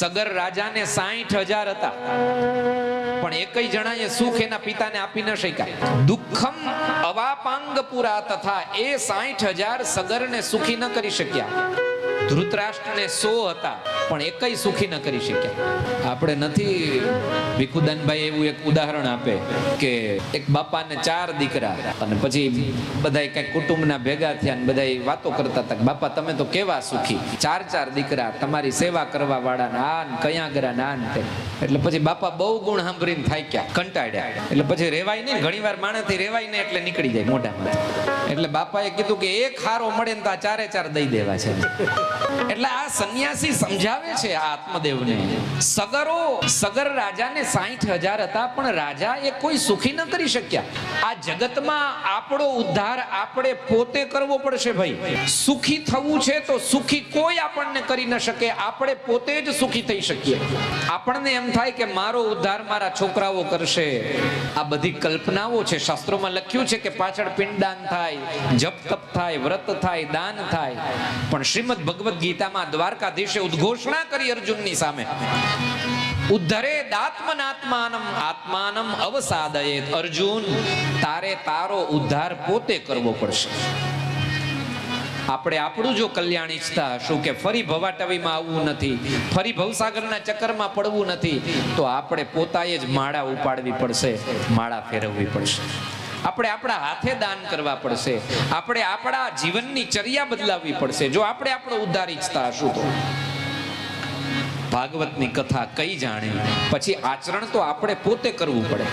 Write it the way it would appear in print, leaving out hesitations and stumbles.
સગર રાજાને 60,000 હતા, પણ એકય જણાએ સુખ એના પિતાને આપી ન શક્યા. દુઃખમ અવાપાંગ પુરા તથા એ 60,000 સગરને સુખી ન કરી શક્યા. ધૃતરાષ્ટ્રને 100 હતા, પણ એકય સુખી ન કરી શક્યા. આપણે નથી ભીખુદાનભાઈ એવું એક ઉદાહરણ આપે કે એક બાપાને 4 દીકરા, અને પછી બધા કઈક કુટુંબના ભેગા થયા ને બધા વાતો કરતા હતા, બાપા તમે તો કેવા સુખી, 4 દીકરા, તમારી સેવા કરવા વાળા ના કયા ગરા ના તે. એટલે પછી બાપા બહુ ગુણ સાંભળીને થાક્યા, કંટાળ્યા. એટલે પછી રેવાય નહીં, ઘણી વાર માણસથી રેવાય નહીં એટલે નીકળી જાય મોઢામાં. એટલે બાપાએ કીધું કે એક હારો મળે ને તો આ 4 દઈ દેવા છે. એટલે આ સંન્યાસી સમજાવે છે આ આત્મદેવને. સગર રાજાને 60,000 હતા, પણ રાજા એ કોઈ સુખી ન કરી શક્યા. આ જગતમાં આપણો ઉદ્ધાર આપણે પોતે કરવો પડશે ભાઈ. સુખી થવું છે તો સુખી કોઈ આપણને કરી ન શકે, આપણે પોતે જ સુખી થઈ શકીએ. આપણને એમ થાય કે મારો ઉદ્ધાર મારા છોકરાઓ કરશે. આ બધી કલ્પનાઓ છે. શાસ્ત્રોમાં લખ્યું છે કે પાછળ પિંડદાન થાય, જપ તપ થાય, વ્રત થાય, દાન થાય. પણ શ્રીમદ ભગવદ ગીતામાં દ્વારકાધીશે ઉદ્ઘોષણા કરી અર્જુનની સામે, ઉદ્ધરેદ આત્મનાત્માનમ આત્માનમ અવસાદયેત. અર્જુન, તારે તારો ઉદ્ધાર પોતે કરવો પડશે. આપણે આપણું જો કલ્યાણ ઈચ્છતા હશું કે ફરી ભવાટવીમાં આવવું નથી, ફરી ભવસાગરના ચક્કરમાં પડવું નથી, તો આપણે પોતાએ જ માળા ઉપાડવી પડશે, માળા ફેરવવી પડશે. આપણે આપણા હાથે દાન કરવા પડશે, આપણે આપણા જીવનની ચર્યા બદલાવવી પડશે, જો આપણે આપણો ઉદ્ધાર ઈચ્છતા હશું તો. ભાગવતની કથા કઈ જાણે, પછી આચરણ તો આપણે પોતે કરવું પડે.